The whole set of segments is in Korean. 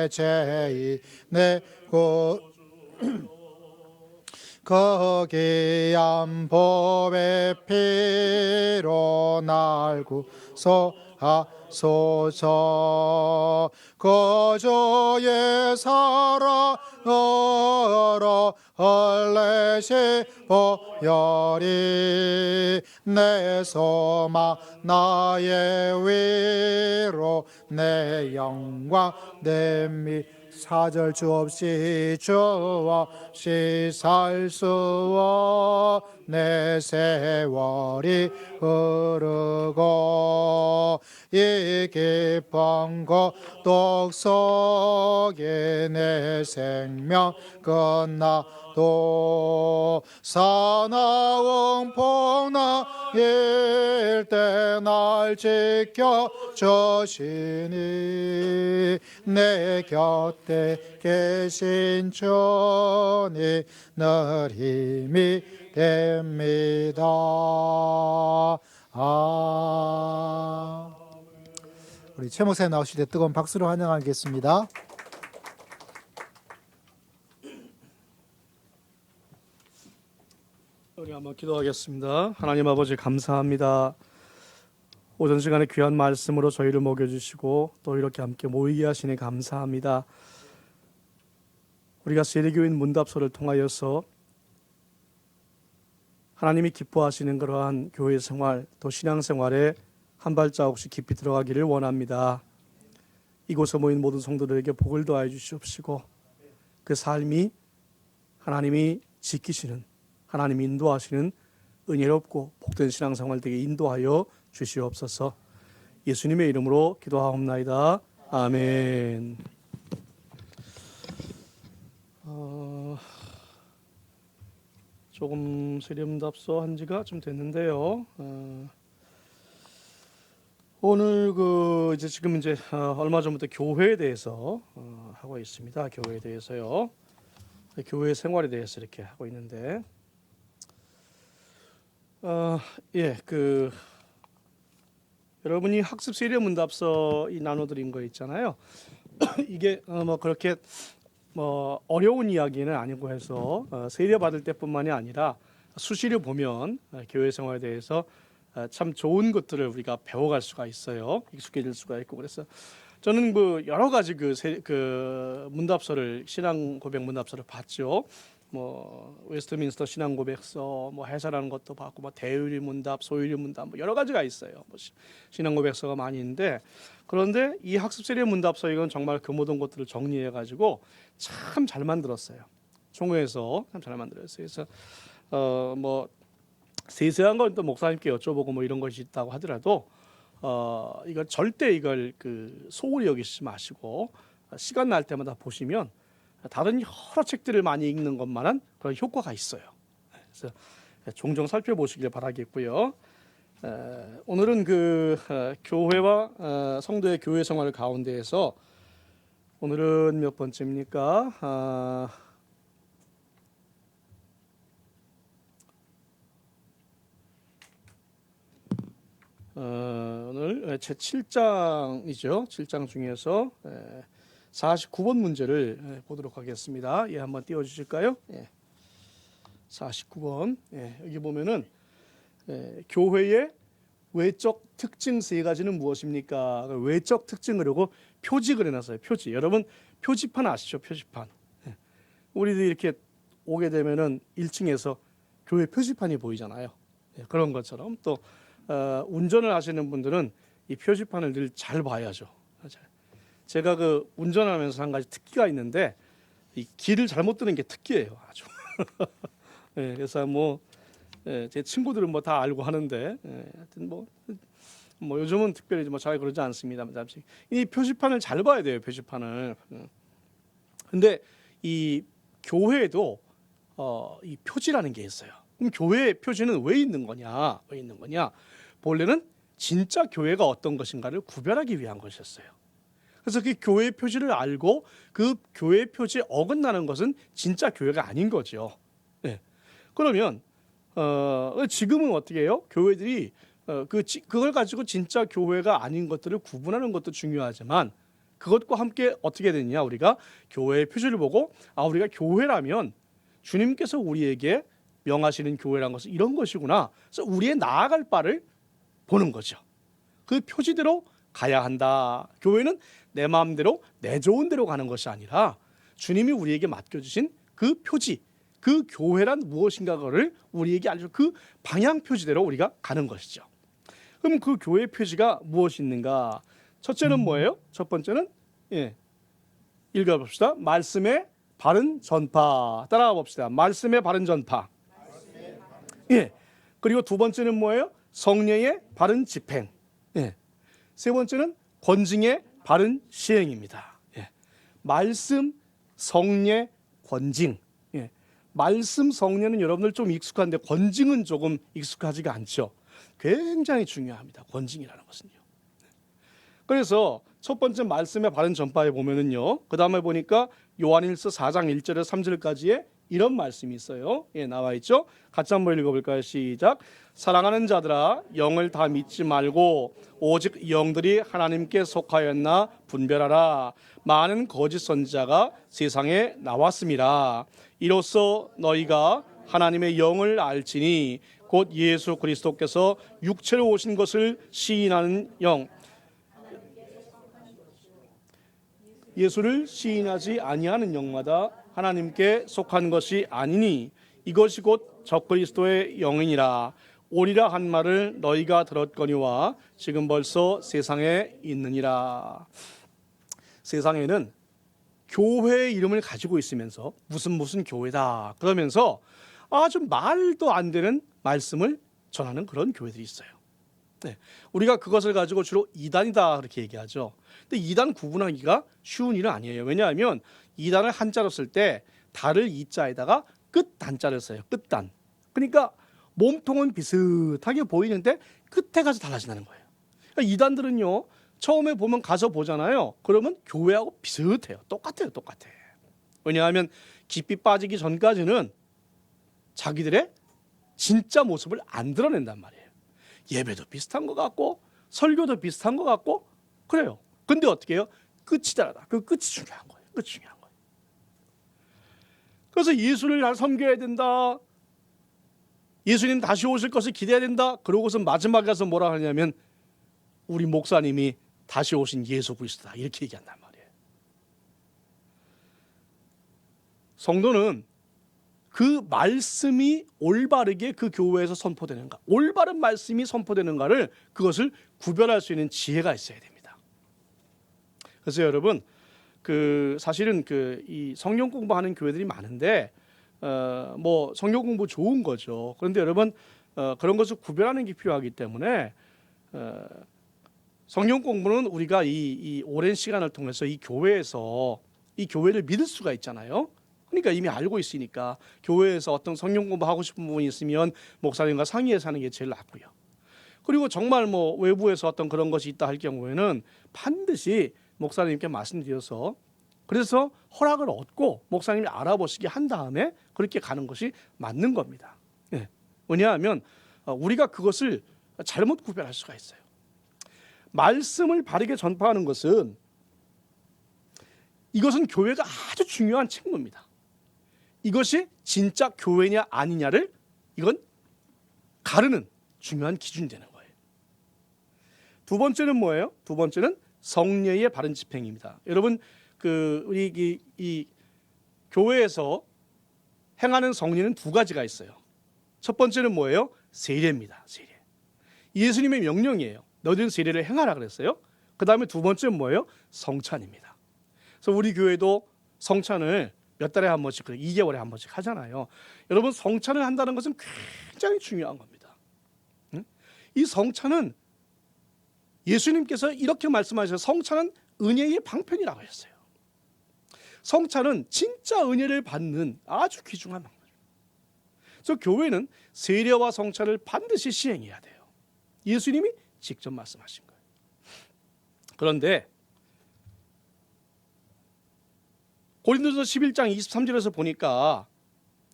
내 죄인 내고 거기한 법의 피로 날 구속하소서. 거저의 사랑으로 얼레시 보혈이 내 소망 나의 위로 내 영광 내 미 사절 주 없이 주 없이 살 수 없네. 세월이 흐르고 이 깊은 고독 속에 내 생명 끝나도 사나운 풍랑일 때 날 지켜주시니 내 곁에 계신 주님 늘 힘이 됩니다. 우리 최 목사님 나오실 때 뜨거운 박수로 환영하겠습니다. 우리 한번 기도하겠습니다. 하나님 아버지 감사합니다. 오전 시간에 귀한 말씀으로 저희를 먹여주시고 또 이렇게 함께 모이게 하시니 감사합니다. 우리가 세례교인 문답소를 통하여서 하나님이 기뻐하시는 그러한 교회 생활 또 신앙생활에 한 발자국씩 깊이 들어가기를 원합니다. 이곳에 모인 모든 성도들에게 복을 더하여 주시옵시고 그 삶이 하나님이 지키시는 하나님이 인도하시는 은혜롭고 복된 신앙생활 되게 인도하여 주시옵소서. 예수님의 이름으로 기도하옵나이다. 아멘. 조금 세례문답소 한 지가 좀 됐는데요. 오늘 이제 지금 얼마 전부터 교회에 대해서 하고 있습니다. 교회에 대해서요. 교회 생활에 대해서 이렇게 하고 있는데, 여러분이 학습 세례문답서 나눠드린 거 있잖아요. 이게 그렇게 어려운 이야기는 아니고 해서 세례 받을 때뿐만이 아니라 수시로 보면 교회 생활에 대해서 참 좋은 것들을 우리가 배워갈 수가 있어요. 익숙해질 수가 있고. 그래서 저는 여러 가지 문답서를 신앙 고백 문답서를 봤죠. 웨스트민스터 신앙 고백서 해설하는 것도 봤고 대유리 문답, 소유리 문답 여러 가지가 있어요. 신앙 고백서가 많이 있는데, 그런데 이 학습 세례 문답서 이건 정말 그 모든 것들을 정리해 가지고 참 잘 만들었어요. 총회에서 참 잘 만들었어요. 그래서 세세한 건 또 목사님께 여쭤보고 이런 것이 있다고 하더라도 이걸 절대 소홀히 여기지 마시고 시간 날 때마다 보시면 다른 여러 책들을 많이 읽는 것만한 그런 효과가 있어요. 그래서 종종 살펴보시길 바라겠고요. 오늘은 교회와 성도의 교회 생활 가운데에서 오늘은 몇 번째입니까? 오늘 제 7장이죠. 7장 중에서 49번 문제를 보도록 하겠습니다. 한번 띄워주실까요? 49번. 여기 보면은 교회의 외적 특징 세 가지는 무엇입니까? 외적 특징을 하고 표직을 해놨어요. 표지. 여러분 표지판 아시죠? 표지판. 우리도 이렇게 오게 되면은 1층에서 교회 표지판이 보이잖아요. 그런 것처럼 또 운전을 하시는 분들은 이 표지판을 늘 잘 봐야죠. 제가 운전하면서 한 가지 특기가 있는데 이 길을 잘못 드는 게 특기예요, 아주. 그래서 제 친구들은 다 알고 하는데, 하여튼 요즘은 특별히 잘 그러지 않습니다. 이 표지판을 잘 봐야 돼요, 표지판을. 근데 이 교회에도 이 표지라는 게 있어요. 그럼 교회의 표지는 왜 있는 거냐? 본래는 진짜 교회가 어떤 것인가를 구별하기 위한 것이었어요. 그래서 그 교회의 표지를 알고 그 교회의 표지에 어긋나는 것은 진짜 교회가 아닌 거죠. 그러면 지금은 어떻게 해요? 교회들이 그걸 가지고 진짜 교회가 아닌 것들을 구분하는 것도 중요하지만 그것과 함께 어떻게 되느냐, 우리가 교회의 표지를 보고 우리가 교회라면 주님께서 우리에게 명하시는 교회란 것은 이런 것이구나. 그래서 우리의 나아갈 바를 보는 거죠. 그 표지대로 가야 한다. 교회는 내 마음대로 내 좋은 대로 가는 것이 아니라 주님이 우리에게 맡겨주신 그 표지, 그 교회란 무엇인가를 우리에게 알려준 그 방향 표지대로 우리가 가는 것이죠. 그럼 그 교회의 표지가 무엇이 있는가? 첫째는 뭐예요? 첫 번째는 읽어봅시다. 말씀의 바른 전파. 따라가 봅시다. 말씀의 바른 전파. 그리고 두 번째는 뭐예요? 성령의 바른 집행. 세 번째는 권징의 바른 시행입니다. 말씀, 성례, 권징. 말씀, 성례는 여러분들 좀 익숙한데 권징은 조금 익숙하지가 않죠. 굉장히 중요합니다. 권징이라는 것은요. 그래서 첫 번째 말씀의 바른 전파에 보면은요. 그 다음에 보니까 요한일서 4장 1절에서 3절까지의 이런 말씀이 있어요. 나와 있죠. 같이 한번 읽어볼까요? 시작. 사랑하는 자들아, 영을 다 믿지 말고 오직 영들이 하나님께 속하였나 분별하라. 많은 거짓 선지자가 세상에 나왔습니다. 이로써 너희가 하나님의 영을 알지니 곧 예수 그리스도께서 육체로 오신 것을 시인하는 영, 예수를 시인하지 아니하는 영마다 하나님께 속한 것이 아니니 이것이 곧 적그리스도의 영이니라. 오리라 한 말을 너희가 들었거니와 지금 벌써 세상에 있느니라. 세상에는 교회의 이름을 가지고 있으면서 무슨 교회다 그러면서 아주 말도 안 되는 말씀을 전하는 그런 교회들이 있어요. 우리가 그것을 가지고 주로 이단이다 그렇게 얘기하죠. 근데 이단 구분하기가 쉬운 일은 아니에요. 왜냐하면 이단을 한자로 쓸 때 달을 이자에다가 끝 단자를 써요. 끝단. 그러니까 몸통은 비슷하게 보이는데 끝에 가서 달라진다는 거예요. 그러니까 이단들은요, 처음에 보면 가서 보잖아요. 그러면 교회하고 비슷해요. 똑같아요. 왜냐하면 깊이 빠지기 전까지는 자기들의 진짜 모습을 안 드러낸단 말이에요. 예배도 비슷한 것 같고 설교도 비슷한 것 같고 그래요. 근데 어떻게 해요? 끝이 다르다. 그 끝이 중요한 거예요. 그래서 예수를 잘 섬겨야 된다. 예수님 다시 오실 것을 기대해야 된다. 그러고서 마지막에 가서 뭐라 하냐면 우리 목사님이 다시 오신 예수 그리스도다. 이렇게 얘기한단 말이에요. 성도는 그 말씀이 올바르게 그 교회에서 선포되는가, 올바른 말씀이 선포되는가를 그것을 구별할 수 있는 지혜가 있어야 됩니다. 그래서 여러분, 사실은 이 성경 공부하는 교회들이 많은데 뭐 성경 공부 좋은 거죠. 그런데 여러분 그런 것을 구별하는 게 필요하기 때문에 성경 공부는 우리가 이 오랜 시간을 통해서 이 교회에서 이 교회를 믿을 수가 있잖아요. 그러니까 이미 알고 있으니까 교회에서 어떤 성경 공부하고 싶은 부분이 있으면 목사님과 상의해서 하는 게 제일 낫고요. 그리고 정말 뭐 외부에서 어떤 그런 것이 있다 할 경우에는 반드시 목사님께 말씀드려서 그래서 허락을 얻고 목사님이 알아보시게 한 다음에 그렇게 가는 것이 맞는 겁니다. 왜냐하면 우리가 그것을 잘못 구별할 수가 있어요. 말씀을 바르게 전파하는 것은 이것은 교회가 아주 중요한 책무입니다. 이것이 진짜 교회냐 아니냐를 이건 가르는 중요한 기준이 되는 거예요. 두 번째는 뭐예요? 두 번째는 성례의 바른 집행입니다. 여러분 우리 이 교회에서 행하는 성례는 두 가지가 있어요. 첫 번째는 뭐예요? 세례입니다. 세례. 예수님의 명령이에요. 너희는 세례를 행하라 그랬어요. 그 다음에 두 번째는 뭐예요? 성찬입니다. 그래서 우리 교회도 성찬을 몇 달에 한 번씩, 2개월에 한 번씩 하잖아요. 여러분 성찬을 한다는 것은 굉장히 중요한 겁니다. 이 성찬은 예수님께서 이렇게 말씀하셔서 성찬은 은혜의 방편이라고 하셨어요. 성찬은 진짜 은혜를 받는 아주 귀중한 방법입니다. 그래서 교회는 세례와 성찬을 반드시 시행해야 돼요. 예수님이 직접 말씀하신 거예요. 그런데 고린도서 11장 23절에서 보니까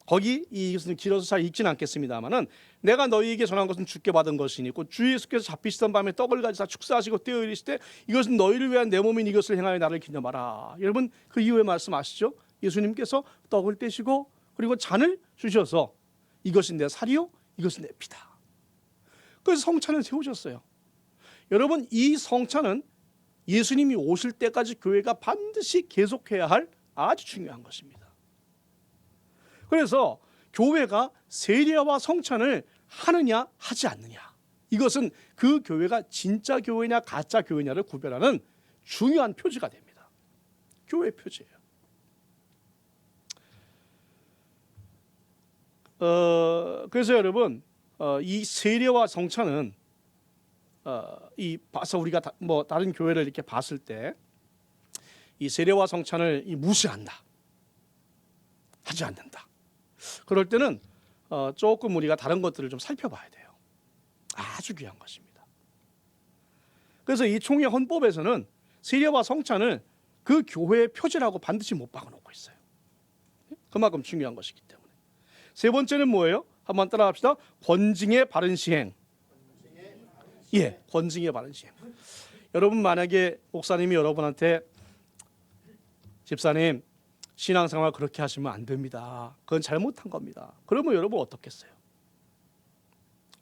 거기 이것은 길어서 잘 읽지는 않겠습니다만은 내가 너희에게 전한 것은 주께 받은 것이니 곧 주 예수께서 잡히시던 밤에 떡을 가지사 축사하시고 떼어 이르시되 이것은 너희를 위한 내 몸인 이것을 행하여 나를 기념하라. 여러분 그 이후에 말씀 아시죠? 예수님께서 떡을 떼시고 그리고 잔을 주셔서 이것은 내 살이요 이것은 내 피다. 그래서 성찬을 세우셨어요. 여러분 이 성찬은 예수님이 오실 때까지 교회가 반드시 계속해야 할 아주 중요한 것입니다. 그래서 교회가 세례와 성찬을 하느냐 하지 않느냐, 이것은 그 교회가 진짜 교회냐 가짜 교회냐를 구별하는 중요한 표지가 됩니다. 교회 표지예요. 그래서 여러분 이 세례와 성찬은 봐서 우리가 다른 교회를 이렇게 봤을 때 이 세례와 성찬을 무시한다, 하지 않는다. 그럴 때는 조금 우리가 다른 것들을 좀 살펴봐야 돼요. 아주 귀한 것입니다. 그래서 이 총회 헌법에서는 세례와 성찬을 그 교회의 표지라고 반드시 못 박아놓고 있어요. 그만큼 중요한 것이기 때문에. 세 번째는 뭐예요? 한번 따라합시다. 권징의 바른 시행. 예, 권징의 바른 시행. 여러분 만약에 목사님이 여러분한테 집사님 신앙생활 그렇게 하시면 안 됩니다, 그건 잘못한 겁니다, 그러면 여러분 어떻겠어요?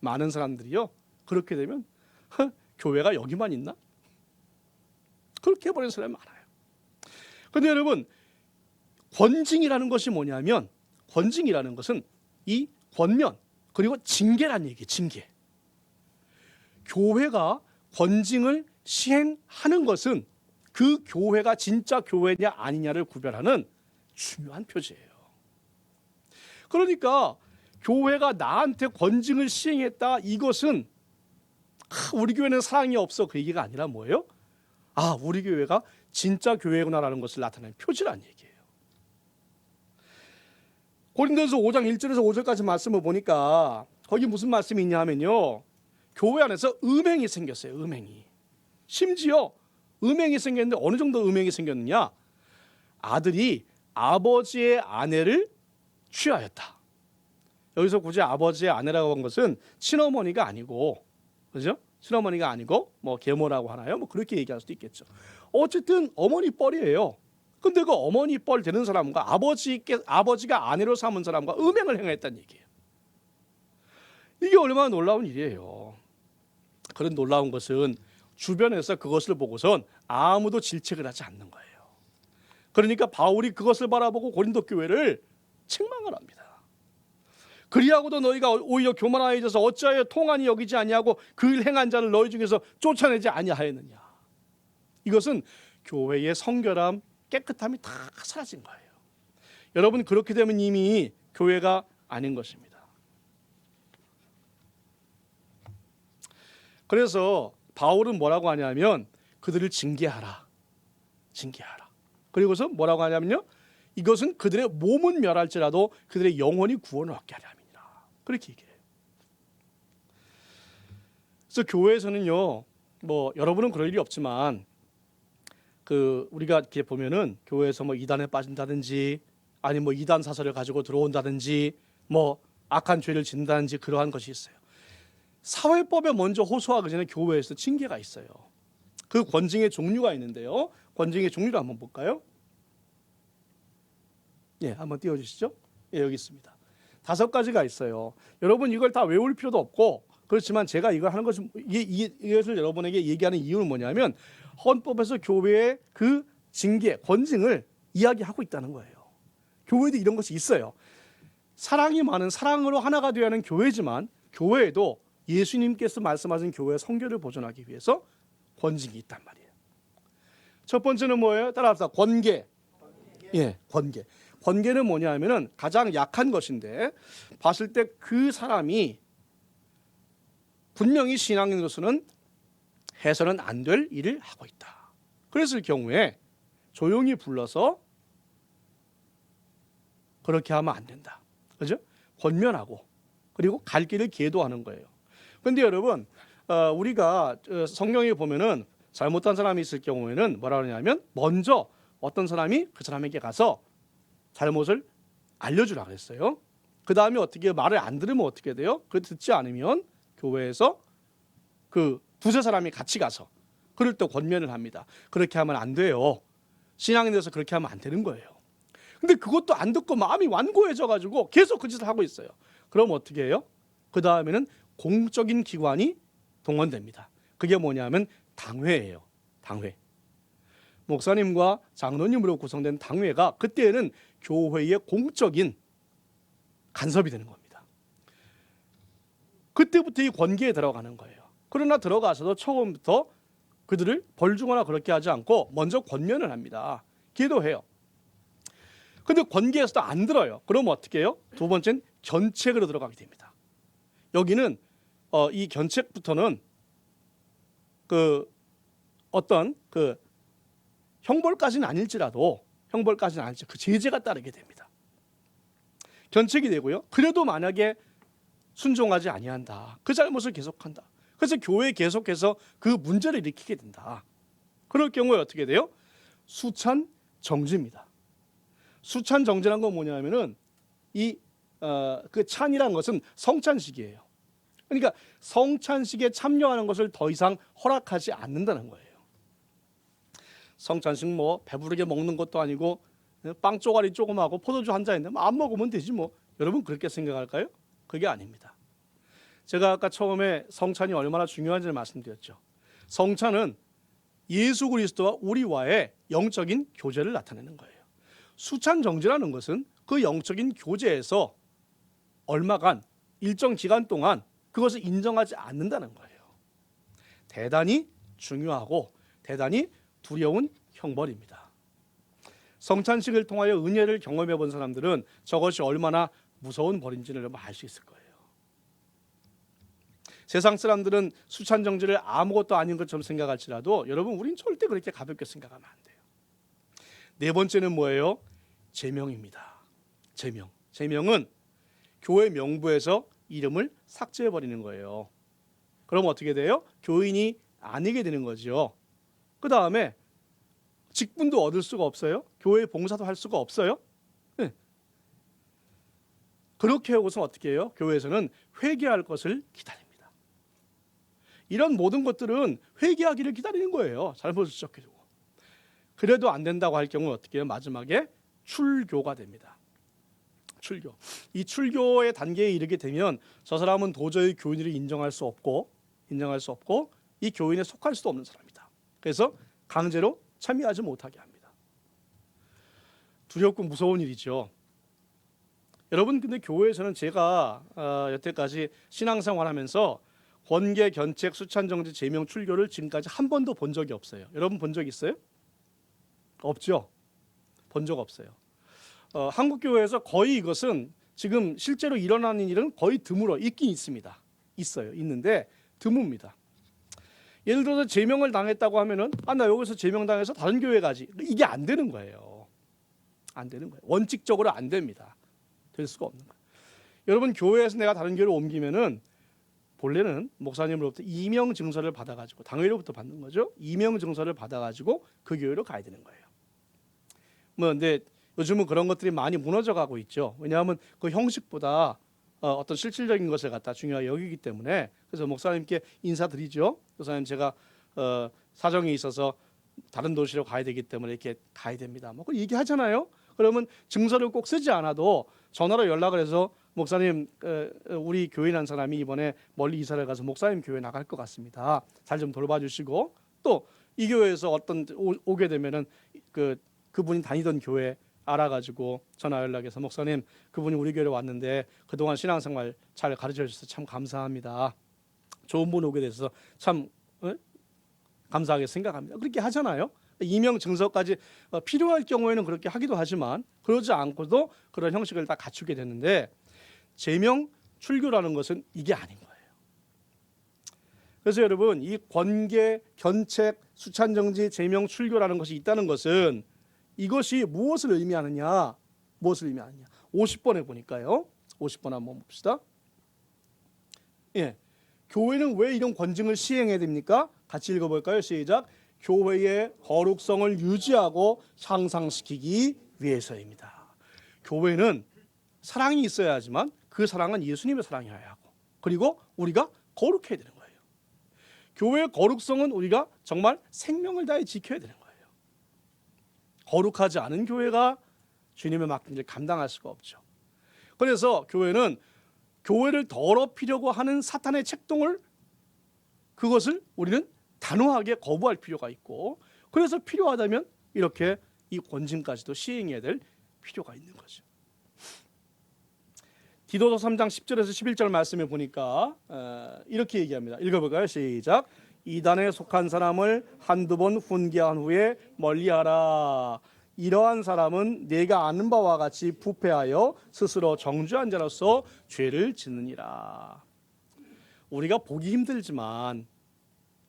많은 사람들이요 그렇게 되면 교회가 여기만 있나? 그렇게 해버리는 사람이 많아요. 그런데 여러분 권징이라는 것이 뭐냐면, 권징이라는 것은 이 권면 그리고 징계란 얘기예요. 징계. 교회가 권징을 시행하는 것은 그 교회가 진짜 교회냐 아니냐를 구별하는 중요한 표지예요. 그러니까 교회가 나한테 권징을 시행했다, 이것은 우리 교회는 사랑이 없어, 그 얘기가 아니라 뭐예요? 우리 교회가 진짜 교회구나라는 것을 나타내는 표지란 얘기예요. 고린도전서 5장 1절에서 5절까지 말씀을 보니까 거기 무슨 말씀이 있냐 하면요, 교회 안에서 음행이 생겼어요. 음행이. 심지어 음행이 생겼는데 어느 정도 음행이 생겼느냐, 아들이 아버지의 아내를 취하였다. 여기서 굳이 아버지의 아내라고 한 것은 친어머니가 아니고, 그죠? 친어머니가 아니고 뭐 계모라고 하나요? 뭐 그렇게 얘기할 수도 있겠죠. 어쨌든 어머니 뻘이에요. 근데 그 어머니 뻘 되는 사람과 아버지가 아내로 삼은 사람과 음행을 행했다는 얘기예요. 이게 얼마나 놀라운 일이에요. 그런 놀라운 것은 주변에서 그것을 보고선 아무도 질책을 하지 않는 거예요. 그러니까 바울이 그것을 바라보고 고린도 교회를 책망을 합니다. 그리하고도 너희가 오히려 교만하여져서 어찌하여 통한이 여기지 아니하고 그 일 행한 자를 너희 중에서 쫓아내지 아니하였느냐. 이것은 교회의 성결함, 깨끗함이 다 사라진 거예요. 여러분 그렇게 되면 이미 교회가 아닌 것입니다. 그래서 바울은 뭐라고 하냐면 그들을 징계하라. 징계하라. 그리고서 뭐라고 하냐면요, 이것은 그들의 몸은 멸할지라도 그들의 영혼이 구원을 얻게 하려 함이니라. 그렇게 얘기해요. 그래서 교회에서는요, 뭐 여러분은 그럴 일이 없지만 우리가 이렇게 보면은 교회에서 뭐 이단에 빠진다든지 아니 뭐 이단 사설을 가지고 들어온다든지 뭐 악한 죄를 짓는다든지 그러한 것이 있어요. 사회법에 먼저 호소하기 전에 교회에서 징계가 있어요. 그 권징의 종류가 있는데요. 권징의 종류를 한번 볼까요? 예, 한번 띄워주시죠. 예, 여기 있습니다. 5가지가 있어요. 여러분 이걸 다 외울 필요도 없고, 그렇지만 제가 이걸 하는 것은 이것을 여러분에게 얘기하는 이유는 뭐냐면 헌법에서 교회의 그 징계, 권징을 이야기하고 있다는 거예요. 교회도 이런 것이 있어요. 사랑이 많은, 사랑으로 하나가 되어야 하는 교회지만 교회에도 예수님께서 말씀하신 교회의 성결을 보존하기 위해서 권징이 있단 말이에요. 첫 번째는 뭐예요? 따라합시다. 권계. 예, 권계. 권계는 뭐냐 하면은 가장 약한 것인데, 봤을 때 그 사람이 분명히 신앙인으로서는 해서는 안 될 일을 하고 있다. 그랬을 경우에 조용히 불러서 그렇게 하면 안 된다. 그죠? 권면하고 그리고 갈 길을 계도하는 거예요. 그런데 여러분 우리가 성경에 보면은 잘못한 사람이 있을 경우에는 뭐라 그러냐면 먼저 어떤 사람이 그 사람에게 가서 잘못을 알려주라 그랬어요. 그 다음에 어떻게 말을 안 들으면 어떻게 돼요? 그 듣지 않으면 교회에서 그 두세 사람이 같이 가서 그럴 때 권면을 합니다. 그렇게 하면 안 돼요. 신앙에 대해서 그렇게 하면 안 되는 거예요. 근데 그것도 안 듣고 마음이 완고해져 가지고 계속 그 짓을 하고 있어요. 그럼 어떻게 해요? 그 다음에는 공적인 기관이 동원됩니다. 그게 뭐냐면 당회예요. 당회. 목사님과 장로님으로 구성된 당회가 그때는 교회의 공적인 간섭이 되는 겁니다. 그때부터 이 권계에 들어가는 거예요. 그러나 들어가서도 처음부터 그들을 벌주거나 그렇게 하지 않고 먼저 권면을 합니다. 기도해요. 근데 권계에서도 안 들어요. 그럼 어떻게 해요? 두 번째는 견책으로 들어가게 됩니다. 여기는 이 견책부터는 그 어떤 그 형벌까지는 아닐지라도 그 제재가 따르게 됩니다. 견책이 되고요. 그래도 만약에 순종하지 아니한다. 그 잘못을 계속한다. 그래서 교회에 계속해서 그 문제를 일으키게 된다. 그럴 경우에 어떻게 돼요? 수찬 정지입니다. 수찬 정지란 건 뭐냐면은 그 찬이라는 것은 성찬식이에요. 그러니까 성찬식에 참여하는 것을 더 이상 허락하지 않는다는 거예요. 성찬식 뭐 배부르게 먹는 것도 아니고 빵 쪼가리 조금하고 포도주 한 잔인데 안 먹으면 되지 뭐. 여러분 그렇게 생각할까요? 그게 아닙니다. 제가 아까 처음에 성찬이 얼마나 중요한지를 말씀드렸죠. 성찬은 예수 그리스도와 우리와의 영적인 교제를 나타내는 거예요. 수찬 정지라는 것은 그 영적인 교제에서 얼마간 일정 기간 동안 그것을 인정하지 않는다는 거예요. 대단히 중요하고 대단히 두려운 형벌입니다. 성찬식을 통하여 은혜를 경험해 본 사람들은 저것이 얼마나 무서운 벌인지를 알 수 있을 거예요. 세상 사람들은 수찬 정지를 아무것도 아닌 것처럼 생각할지라도 여러분 우린 절대 그렇게 가볍게 생각하면 안 돼요. 네 번째는 뭐예요? 제명입니다. 제명. 제명은 교회 명부에서 이름을 삭제해 버리는 거예요. 그럼 어떻게 돼요? 교인이 아니게 되는 거죠. 그 다음에 직분도 얻을 수가 없어요. 교회 봉사도 할 수가 없어요. 네. 그렇게 하고서 어떻게 해요? 교회에서는 회개할 것을 기다립니다. 이런 모든 것들은 회개하기를 기다리는 거예요. 잘못을 지적해주고. 그래도 안 된다고 할 경우 어떻게 해요? 마지막에 출교가 됩니다. 출교. 이 출교의 단계에 이르게 되면 저 사람은 도저히 교인을 인정할 수 없고 이 교인에 속할 수도 없는 사람이다. 그래서 강제로 참여하지 못하게 합니다. 두렵고 무서운 일이죠. 여러분 근데 교회에서는 제가 여태까지 신앙생활하면서 권계, 견책, 수찬정지, 제명, 출교를 지금까지 한 번도 본 적이 없어요. 여러분 본 적 있어요? 없죠? 본 적 없어요. 한국 교회에서 거의 이것은 지금 실제로 일어나는 일은 거의 드물어 있긴 있습니다. 있어요. 있는데 드뭅니다. 예를 들어서 제명을 당했다고 하면은 나 여기서 제명당해서 다른 교회 가지. 이게 안 되는 거예요. 안 되는 거예요. 원칙적으로 안 됩니다. 될 수가 없는 거예요. 여러분 교회에서 내가 다른 교회로 옮기면은 본래는 목사님으로부터 이명 증서를 받아가지고 당회로부터 받는 거죠. 이명 증서를 받아가지고 그 교회로 가야 되는 거예요. 근데 요즘은 그런 것들이 많이 무너져가고 있죠. 왜냐하면 그 형식보다 어떤 실질적인 것을 갖다 중요하게 여기기 때문에. 그래서 목사님께 인사드리죠. 목사님 제가 사정이 있어서 다른 도시로 가야 되기 때문에 이렇게 가야 됩니다. 뭐 얘기하잖아요. 그러면 증서를 꼭 쓰지 않아도 전화로 연락을 해서 목사님 우리 교인 한 사람이 이번에 멀리 이사를 가서 목사님 교회 나갈 것 같습니다. 잘 좀 돌봐주시고 또 이 교회에서 어떤 오게 되면은 그분이 다니던 교회 알아가지고 전화 연락해서 목사님 그분이 우리 교회로 왔는데 그동안 신앙생활 잘 가르쳐 주셔서 참 감사합니다. 좋은 분 오게 돼서 참 감사하게 생각합니다. 그렇게 하잖아요. 이명 증서까지 필요할 경우에는 그렇게 하기도 하지만 그러지 않고도 그런 형식을 다 갖추게 되는데 제명 출교라는 것은 이게 아닌 거예요. 그래서 여러분 이 권계, 견책, 수찬정지, 제명, 출교라는 것이 있다는 것은 이것이 무엇을 의미하느냐? 50번에 보니까요. 50번 한번 봅시다. 예, 교회는 왜 이런 권징을 시행해야 됩니까? 같이 읽어볼까요? 시작. 교회의 거룩성을 유지하고 향상시키기 위해서입니다. 교회는 사랑이 있어야지만 그 사랑은 예수님의 사랑이어야 하고, 그리고 우리가 거룩해야 되는 거예요. 교회의 거룩성은 우리가 정말 생명을 다해 지켜야 되는 거예요. 거룩하지 않은 교회가 주님의 맡긴 일 감당할 수가 없죠. 그래서 교회는 교회를 더럽히려고 하는 사탄의 책동을, 그것을 우리는 단호하게 거부할 필요가 있고, 그래서 필요하다면 이렇게 이 권징까지도 시행해야 될 필요가 있는 거죠. 디도서 3장 10절에서 11절 말씀에 보니까 이렇게 얘기합니다. 읽어볼까요? 시작. 이단에 속한 사람을 한두 번 훈계한 후에 멀리하라. 이러한 사람은 내가 아는 바와 같이 부패하여 스스로 정죄한 자로서 죄를 짓느니라. 우리가 보기 힘들지만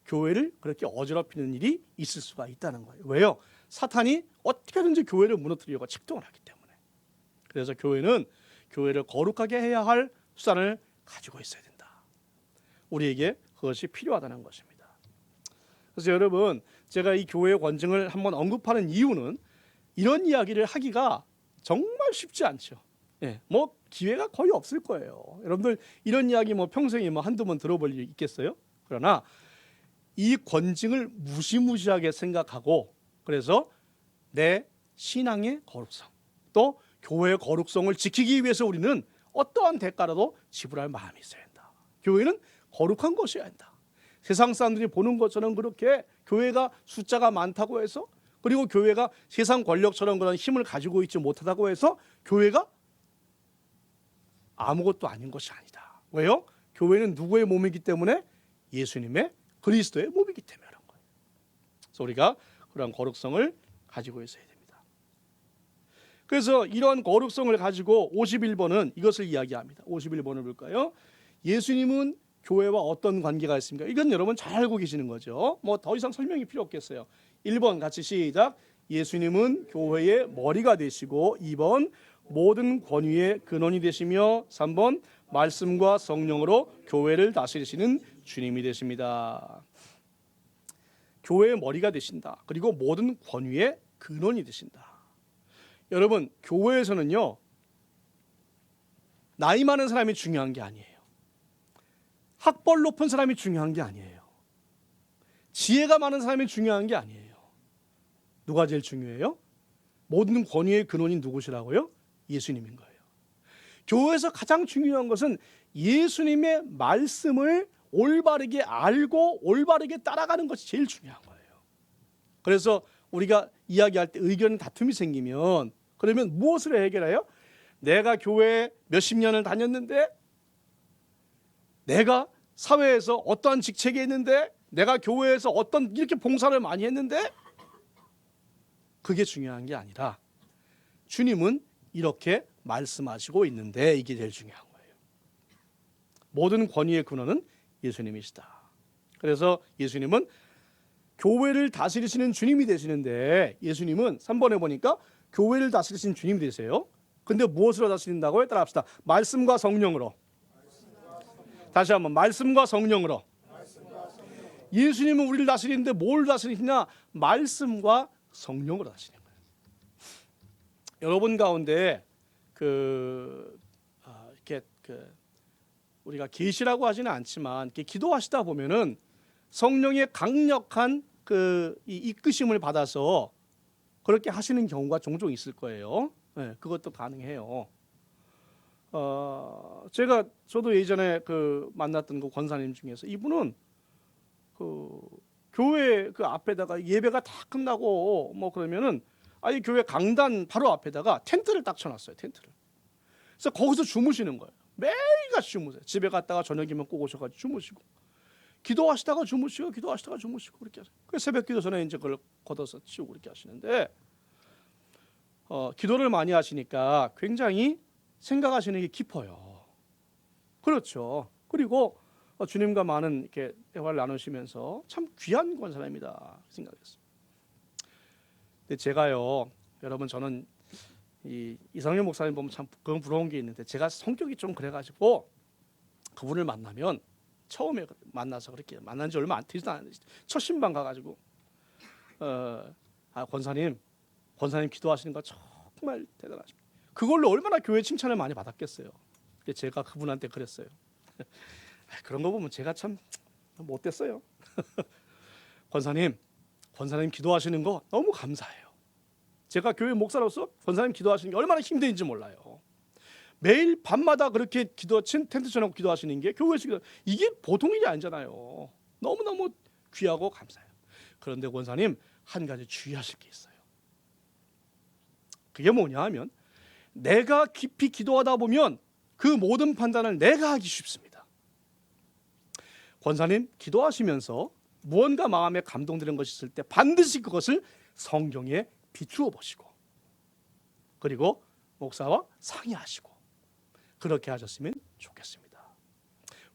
교회를 그렇게 어지럽히는 일이 있을 수가 있다는 거예요. 왜요? 사탄이 어떻게든지 교회를 무너뜨리려고 책동을 하기 때문에. 그래서 교회는 교회를 거룩하게 해야 할 수단을 가지고 있어야 된다. 우리에게 그것이 필요하다는 것입니다. 그래서 여러분, 제가 이 교회의 권징을 한번 언급하는 이유는 이런 이야기를 하기가 정말 쉽지 않죠. 예, 뭐 기회가 거의 없을 거예요. 여러분들 이런 이야기 뭐 평생에 뭐 한두 번 들어볼 일 있겠어요? 그러나 이 권징을 무시무시하게 생각하고, 그래서 내 신앙의 거룩성, 또 교회의 거룩성을 지키기 위해서 우리는 어떠한 대가라도 지불할 마음이 있어야 한다. 교회는 거룩한 것이어야 한다. 세상 사람들이 보는 것처럼 그렇게 교회가 숫자가 많다고 해서, 그리고 교회가 세상 권력처럼 그런 힘을 가지고 있지 못하다고 해서 교회가 아무것도 아닌 것이 아니다. 왜요? 교회는 누구의 몸이기 때문에? 예수님의, 그리스도의 몸이기 때문에 그런 거예요. 그래서 우리가 그런 거룩성을 가지고 있어야 됩니다. 그래서 이러한 거룩성을 가지고 51번은 이것을 이야기합니다. 51번을 볼까요? 예수님은 교회와 어떤 관계가 있습니까? 이건 여러분 잘 알고 계시는 거죠. 뭐 더 이상 설명이 필요 없겠어요. 1번 같이 시작. 예수님은 교회의 머리가 되시고, 2번 모든 권위의 근원이 되시며, 3번 말씀과 성령으로 교회를 다스리시는 주님이 되십니다. 교회의 머리가 되신다. 그리고 모든 권위의 근원이 되신다. 여러분, 교회에서는요, 나이 많은 사람이 중요한 게 아니에요. 학벌 높은 사람이 중요한 게 아니에요. 지혜가 많은 사람이 중요한 게 아니에요. 누가 제일 중요해요? 모든 권위의 근원이 누구시라고요? 예수님인 거예요. 교회에서 가장 중요한 것은 예수님의 말씀을 올바르게 알고 올바르게 따라가는 것이 제일 중요한 거예요. 그래서 우리가 이야기할 때 의견 다툼이 생기면, 그러면 무엇을 해결해요? 내가 교회에 몇십 년을 다녔는데, 내가 사회에서 어떠한 직책에 있는데, 내가 교회에서 어떤 이렇게 봉사를 많이 했는데, 그게 중요한 게 아니라 주님은 이렇게 말씀하시고 있는데 이게 제일 중요한 거예요. 모든 권위의 근원은 예수님이시다. 그래서 예수님은 교회를 다스리시는 주님이 되시는데, 예수님은 3번에 보니까 교회를 다스리시는 주님이 되세요. 근데 무엇으로 다스린다고요? 따라합시다. 말씀과 성령으로. 다시 한번, 말씀과 성령으로. 예수님은 우리를 다스리는데 뭘 다스리시냐? 말씀과 성령으로 다스리는 거예요. 여러분 가운데 이렇게 우리가 계시라고 하지는 않지만 이렇게 기도하시다 보면은 성령의 강력한 이 이끄심을 받아서 그렇게 하시는 경우가 종종 있을 거예요. 네, 그것도 가능해요. 저도 예전에 만났던 그 권사님 중에서 이분은 교회 앞에다가 예배가 다 끝나고 뭐 그러면은 아예 교회 강단 바로 앞에다가 텐트를 딱 쳐놨어요. 텐트를. 그래서 거기서 주무시는 거예요. 매일같이 주무세요. 집에 갔다가 저녁이면 꼭 오셔가지고 주무시고, 기도하시다가 주무시고, 기도하시다가 주무시고 그렇게 하세요. 그래서 새벽 기도 전에 이제 그걸 걷어서 치우고 그렇게 하시는데, 기도를 많이 하시니까 굉장히 생각하시는 게 깊어요. 그렇죠. 그리고 주님과 많은 이렇게 대화를 나누시면서 참 귀한 권사님이다 생각했어요. 근데 제가요, 여러분, 저는 이상현 목사님 보면 참 그건 부러운 게 있는데, 제가 성격이 좀 그래가지고 그분을 만나면 처음에 만나서 그렇게 만난 지 얼마 안 되지도 않았는데 첫 신방 가가지고 권사님 기도하시는 거 정말 대단하십니다. 그걸로 얼마나 교회 칭찬을 많이 받았겠어요. 제가 그분한테 그랬어요. 그런 거 보면 제가 참 못됐어요. 권사님 기도하시는 거 너무 감사해요. 제가 교회 목사로서 권사님 기도하시는 게 얼마나 힘든지 몰라요. 매일 밤마다 그렇게 텐트 쳐놓고 기도하시는 게 교회에서 이게 보통 일이 아니잖아요. 너무너무 귀하고 감사해요. 그런데 권사님 한 가지 주의하실 게 있어요. 그게 뭐냐 하면 내가 깊이 기도하다 보면 그 모든 판단을 내가 하기 쉽습니다. 권사님 기도하시면서 무언가 마음에 감동되는 것이 있을 때 반드시 그것을 성경에 비추어 보시고 그리고 목사와 상의하시고 그렇게 하셨으면 좋겠습니다.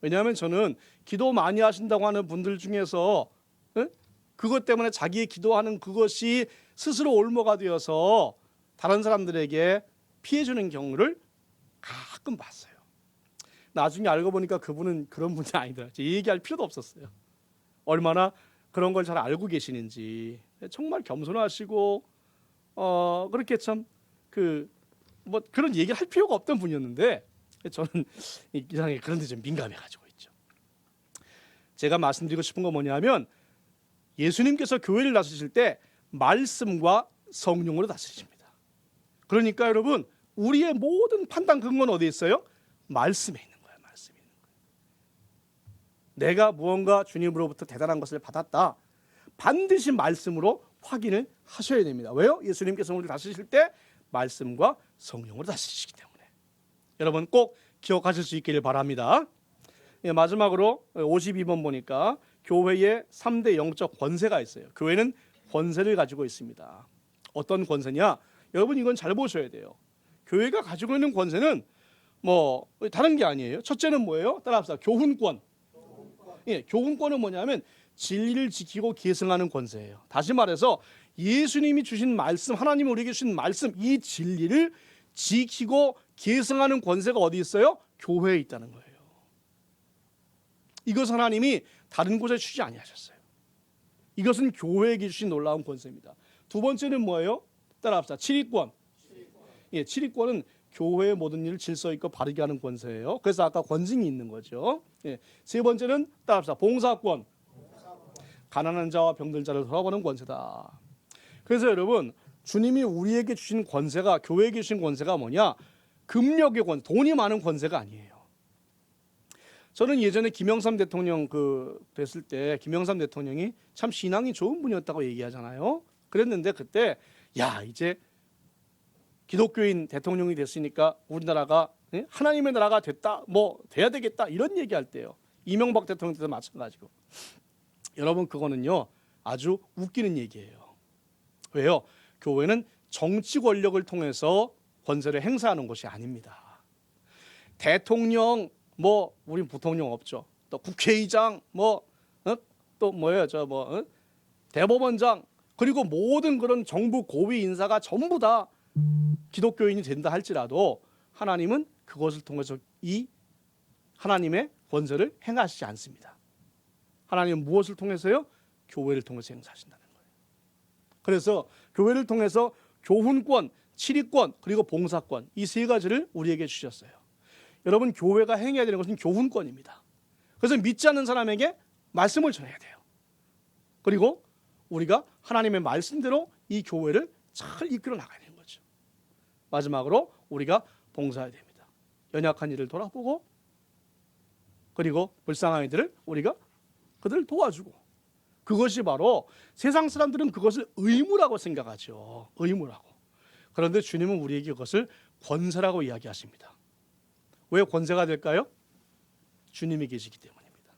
왜냐하면 저는 기도 많이 하신다고 하는 분들 중에서 그것 때문에 자기의 기도하는 그것이 스스로 올무가 되어서 다른 사람들에게 피해 주는 경우를 가끔 봤어요. 나중에 알고 보니까 그분은 그런 분이 아니더라고요. 얘기할 필요도 없었어요. 얼마나 그런 걸 잘 알고 계시는지 정말 겸손하시고 그렇게 참 뭐 그런 얘기를 할 필요가 없던 분이었는데 저는 이상하게 그런 데 좀 민감해 가지고 있죠. 제가 말씀드리고 싶은 건 뭐냐면 예수님께서 교회를 다스리실 때 말씀과 성령으로 다스리십니다. 그러니까 여러분 우리의 모든 판단 근거는 어디에 있어요? 말씀에 있는 거예요. 말씀에 있는 거예요. 내가 무언가 주님으로부터 대단한 것을 받았다. 반드시 말씀으로 확인을 하셔야 됩니다. 왜요? 예수님께서 우리를 다스리실 때 말씀과 성령으로 다스리시기 때문에. 여러분 꼭 기억하실 수 있기를 바랍니다. 마지막으로 52번 보니까 교회에 3대 영적 권세가 있어요. 교회는 권세를 가지고 있습니다. 어떤 권세냐? 여러분 이건 잘 보셔야 돼요. 교회가 가지고 있는 권세는 뭐 다른 게 아니에요. 첫째는 뭐예요? 따라합시다. 교훈권. 교훈권은 뭐냐면 진리를 지키고 계승하는 권세예요. 다시 말해서 예수님이 주신 말씀, 하나님이 우리에게 주신 말씀, 이 진리를 지키고 계승하는 권세가 어디 있어요? 교회에 있다는 거예요. 이것은 하나님이 다른 곳에 주지 아니하셨어요. 이것은 교회에게 주신 놀라운 권세입니다. 두 번째는 뭐예요? 따라합시다. 치리권. 치리권은 교회의 모든 일을 질서 있고 바르게 하는 권세예요. 그래서 아까 권징이 있는 거죠. 세 번째는 따라합시다. 봉사권. 가난한 자와 병든 자를 돌아보는 권세다. 그래서 여러분 주님이 우리에게 주신 권세가 교회에게 주신 권세가 뭐냐? 금력의 권세, 돈이 많은 권세가 아니에요. 저는 예전에 김영삼 대통령 됐을 때 김영삼 대통령이 참 신앙이 좋은 분이었다고 얘기하잖아요. 그랬는데 그때 이제 기독교인 대통령이 됐으니까 우리나라가 하나님의 나라가 됐다, 뭐 돼야 되겠다 이런 얘기할 때요. 이명박 대통령 때도 마찬가지고. 여러분 그거는요 아주 웃기는 얘기예요. 왜요? 교회는 정치 권력을 통해서 권세를 행사하는 것이 아닙니다. 대통령 우린 부통령 없죠. 또 국회의장 또 뭐예요? 대법원장 그리고 모든 그런 정부 고위 인사가 전부 다 기독교인이 된다 할지라도 하나님은 그것을 통해서 이 하나님의 권세를 행하시지 않습니다. 하나님은 무엇을 통해서요? 교회를 통해서 행사하신다는 거예요. 그래서 교회를 통해서 교훈권, 치리권, 그리고 봉사권 이 세 가지를 우리에게 주셨어요. 여러분 교회가 행해야 되는 것은 교훈권입니다. 그래서 믿지 않는 사람에게 말씀을 전해야 돼요. 그리고 우리가 하나님의 말씀대로 이 교회를 잘 이끌어 나가야 되는 거죠. 마지막으로 우리가 봉사해야 됩니다. 연약한 이를 돌아보고 그리고 불쌍한 이들을 우리가 그들을 도와주고 그것이 바로 세상 사람들은 그것을 의무라고 생각하죠. 의무라고. 그런데 주님은 우리에게 그것을 권세라고 이야기하십니다. 왜 권세가 될까요? 주님이 계시기 때문입니다.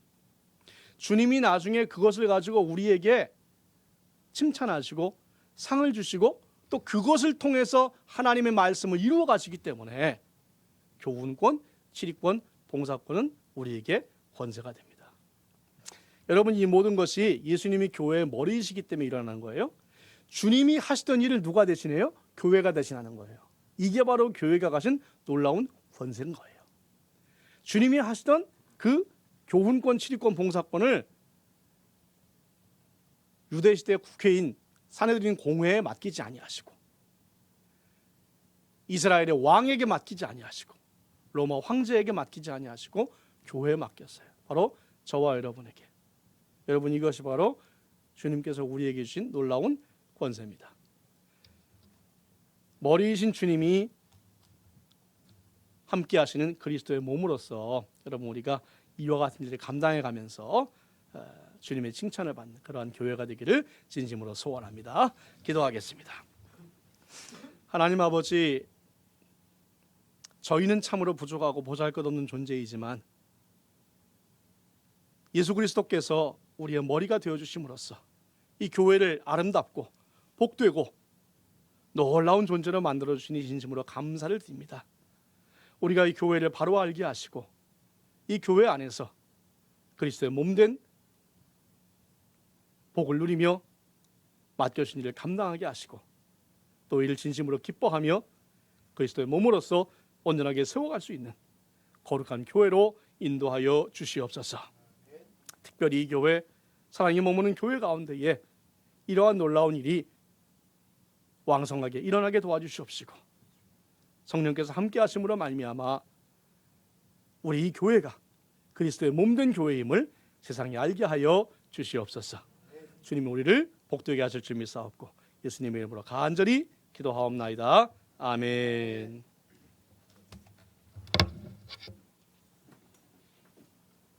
주님이 나중에 그것을 가지고 우리에게 칭찬하시고 상을 주시고 또 그것을 통해서 하나님의 말씀을 이루어 가시기 때문에 교훈권, 치리권, 봉사권은 우리에게 권세가 됩니다. 여러분 이 모든 것이 예수님이 교회의 머리이시기 때문에 일어나는 거예요. 주님이 하시던 일을 누가 대신해요? 교회가 대신하는 거예요. 이게 바로 교회가 가진 놀라운 권세인 거예요. 주님이 하시던 그 교훈권, 치리권, 봉사권을 유대시대 국회인 사내들인 공회에 맡기지 아니하시고 이스라엘의 왕에게 맡기지 아니하시고 로마 황제에게 맡기지 아니하시고 교회에 맡겼어요. 바로 저와 여러분에게. 여러분, 이것이 바로 주님께서 우리에게 주신 놀라운 권세입니다. 머리이신 주님이 함께 하시는 그리스도의 몸으로서 여러분, 우리가 이와 같은 일을 감당해 가면서 주님의 칭찬을 받는 그러한 교회가 되기를 진심으로 소원합니다. 기도하겠습니다. 하나님 아버지, 저희는 참으로 부족하고 보잘것없는 존재이지만 예수 그리스도께서 우리의 머리가 되어주심으로써 이 교회를 아름답고 복되고 놀라운 존재로 만들어주시니 진심으로 감사를 드립니다. 우리가 이 교회를 바로 알게 하시고 이 교회 안에서 그리스도의 몸된 복을 누리며 맡겨주신 일을 감당하게 하시고 또 이를 진심으로 기뻐하며 그리스도의 몸으로서 온전하게 세워갈 수 있는 거룩한 교회로 인도하여 주시옵소서. 특별히 이 교회, 사랑이 머무는 교회 가운데에 이러한 놀라운 일이 왕성하게 일어나게 도와주시옵시고 성령께서 함께 하심으로 말미암아 우리 이 교회가 그리스도의 몸된 교회임을 세상에 알게 하여 주시옵소서. 주님이 우리를 복되게 하실 줄 믿사옵고 예수님의 이름으로 간절히 기도하옵나이다. 아멘.